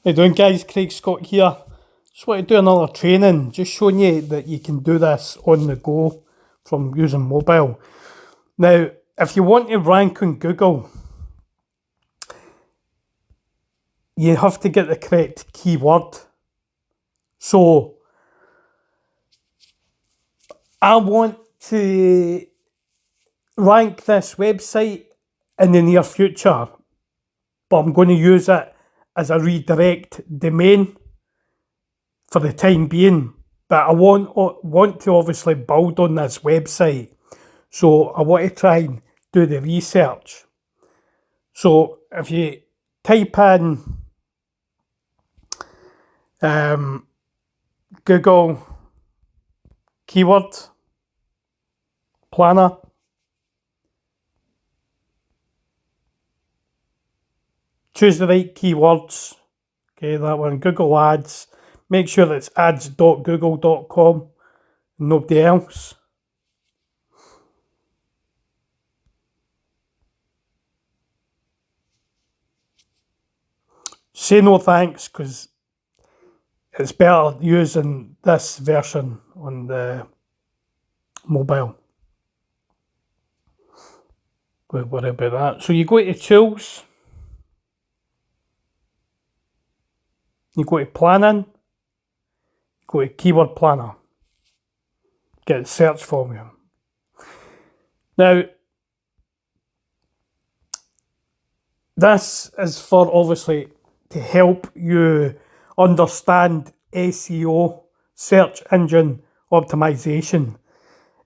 How you doing, guys? Craig Scott here. Just want to do another training, just showing you that you can do this on the go from using mobile. Now, if you want to rank on Google, you have to get the correct keyword. So, I want to rank this website in the near future, but I'm going to use it as a redirect domain for the time being. But I want to obviously build on this website. So I want to try and do the research. So if you type in Google keyword planner, choose the right keywords. Okay, that one, Google Ads. Make sure it's ads.google.com, nobody else. Say no thanks, because it's better using this version on the mobile. Don't worry about that. So you go to tools, you go to planning, go to keyword planner, get a search formula. Now, this is for obviously to help you understand SEO, search engine optimization.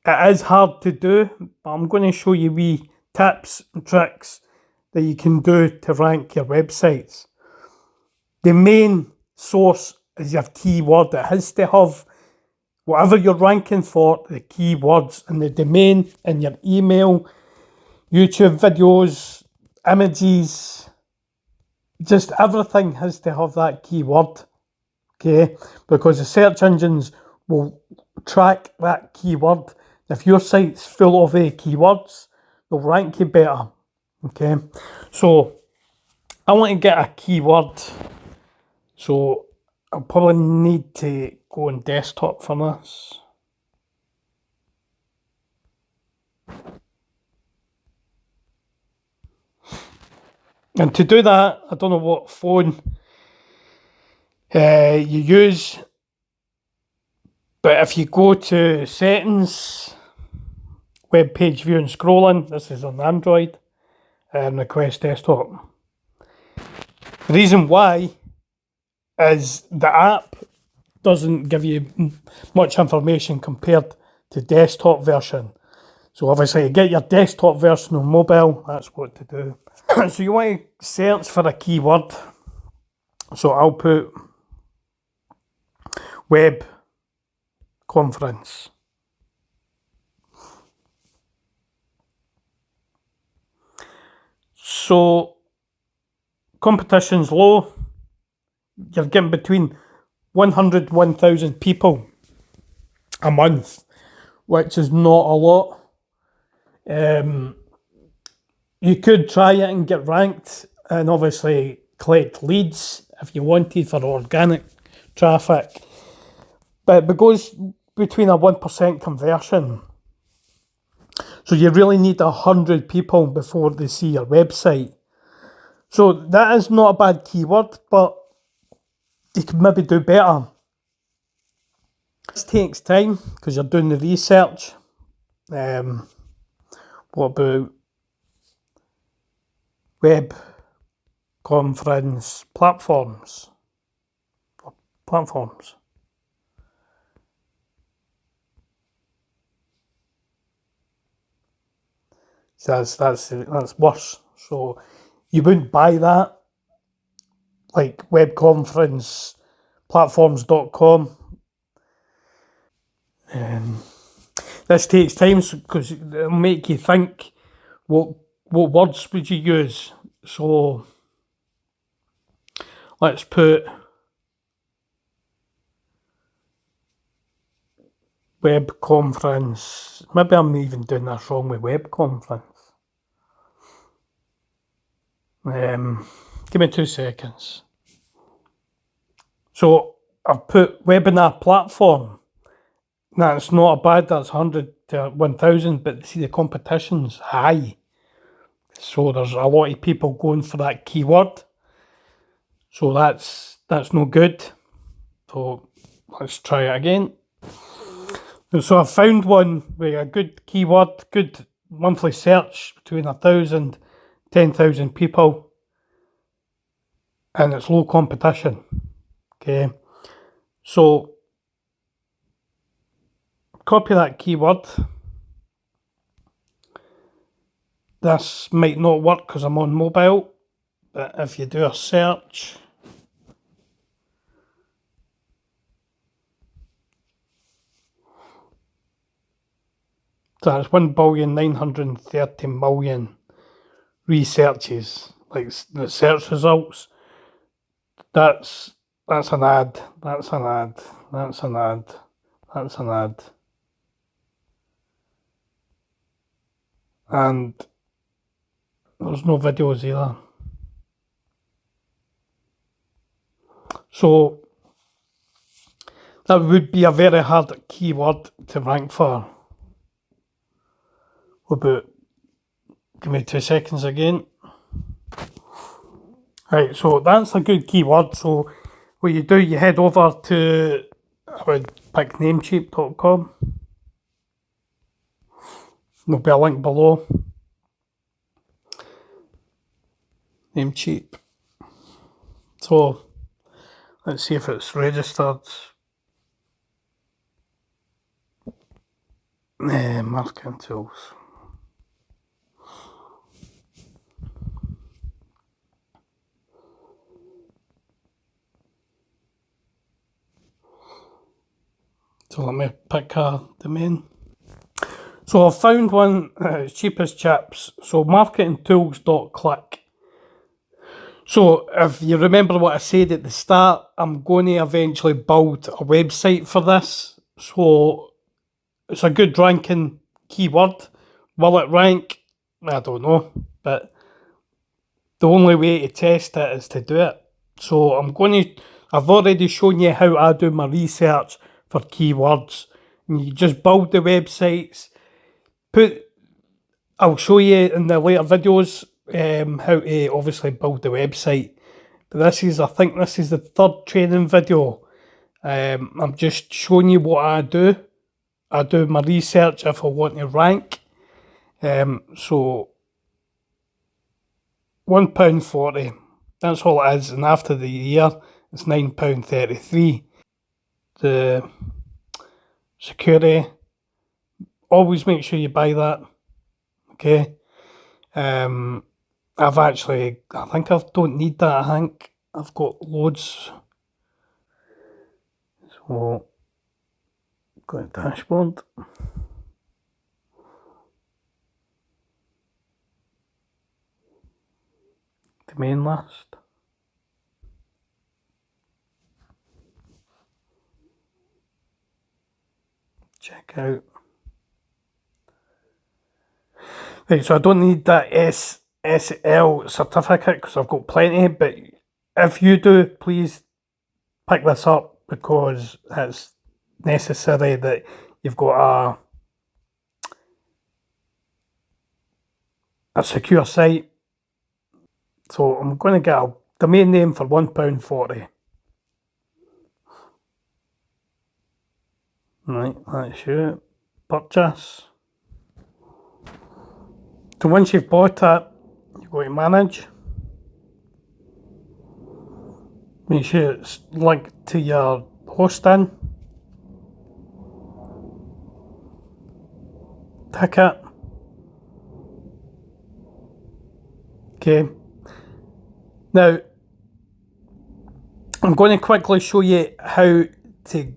It is hard to do, but I'm going to show you wee tips and tricks that you can do to rank your websites. The main source is your keyword. It has to have whatever you're ranking for, the keywords and the domain in your email, YouTube videos, images, just everything has to have that keyword, okay? Because the search engines will track that keyword. If your site's full of keywords, they'll rank you better, okay? So I want to get a keyword, so I'll probably need to go on desktop for this. And to do that, I don't know what phone you use, but if you go to settings, web page view and scrolling, this is on Android, request desktop. The reason why is the app doesn't give you much information compared to desktop version. So obviously you get your desktop version on mobile, that's what to do. So you want to search for a keyword. So I'll put web conference. So competition's low. You're getting between 100 1,000 people a month, which is not a lot. You could try it and get ranked and obviously collect leads if you wanted for organic traffic, but it goes between a 1% conversion. So you really need 100 people before they see your website. So that is not a bad keyword, but you could maybe do better. This takes time because you're doing the research. What about web conference platforms? So that's worse. So you wouldn't buy that, like web conference platforms.com. This takes time because it'll make you think what words would you use. So let's put web conference. Maybe I'm even doing this wrong with web conference. Give me 2 seconds. So I've put webinar platform. Now it's not a bad, that's 100 to 1000, but see the competition's high. So there's a lot of people going for that keyword. So that's no good. So let's try it again. So I found one with a good keyword, good monthly search between 1,000, 10,000 people, and it's low competition. Okay, so copy that keyword. This might not work because I'm on mobile, but if you do a search, so that's 1,930,000,000 researches, like the search results. That's an ad, that's an ad, that's an ad, that's an ad. And there's no videos either. So that would be a very hard keyword to rank for. About, give me 2 seconds again. Right, so that's a good keyword. So what you do, you head over to, I would pick namecheap.com. There'll be a link below. Namecheap. So let's see if it's registered. Marketing tools. So let me pick a domain. So I found one, it's cheap as chips. So marketingtools.click. So if you remember what I said at the start, I'm going to eventually build a website for this. So it's a good ranking keyword. Will it rank? I don't know. But the only way to test it is to do it. So I've already shown you how I do my research for keywords. And you just build the websites. I'll show you in the later videos how to obviously build the website. But I think this is the third training video. I'm just showing you what I do. I do my research if I want to rank. So £1.40. That's all it is, and after the year, it's £9.33. The security, always make sure you buy that. Okay. I think I don't need that. I think I've got loads. So, go to dashboard. Domain list. Check out. Right, so I don't need that SSL certificate because I've got plenty, but if you do, please pick this up because it's necessary that you've got a secure site. So I'm going to get a domain name for £1.40. Right, that's you. Purchase. So once you've bought it, you go to manage. Make sure it's linked to your hosting. Tick it. Okay. Now, I'm going to quickly show you how to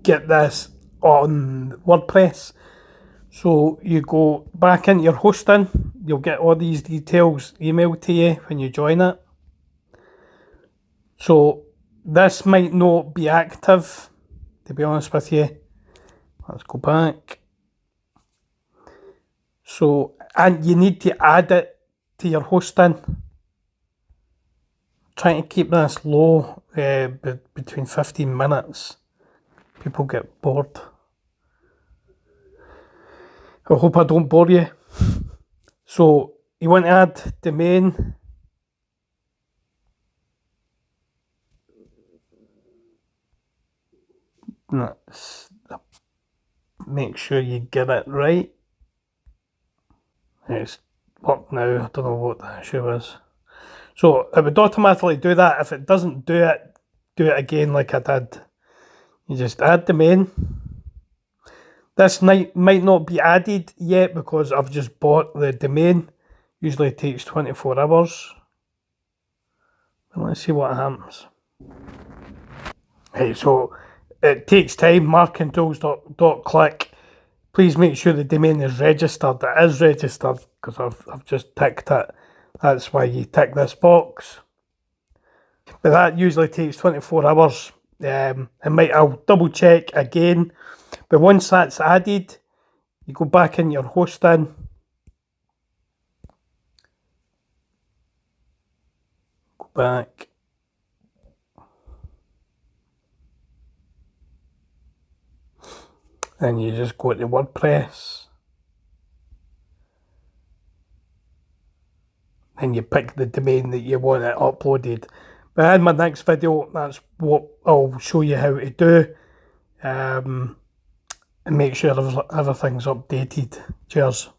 get this on WordPress. So you go back into your hosting, you'll get all these details emailed to you when you join it. So this might not be active, to be honest with you. Let's go back. So, and you need to add it to your hosting. trying to keep this low, between 15 minutes. People get bored. I hope I don't bore you. So you want to add domain. Let's make sure you get it right. It's worked now. I don't know what the issue is. So it would automatically do that. If it doesn't do it again like I did. You just add domain. This might not be added yet because I've just bought the domain. Usually it takes 24 hours. But let's see what happens. Hey, so it takes time. Markingtools.click. Please make sure the domain is registered. It is registered because I've just ticked it. That's why you tick this box. But that usually takes 24 hours. I'll double check again. But once that's added, you go back in your hosting. Go back. And you just go to WordPress. And you pick the domain that you want it uploaded. But in my next video, that's what I'll show you how to do. And make sure everything's updated. Cheers.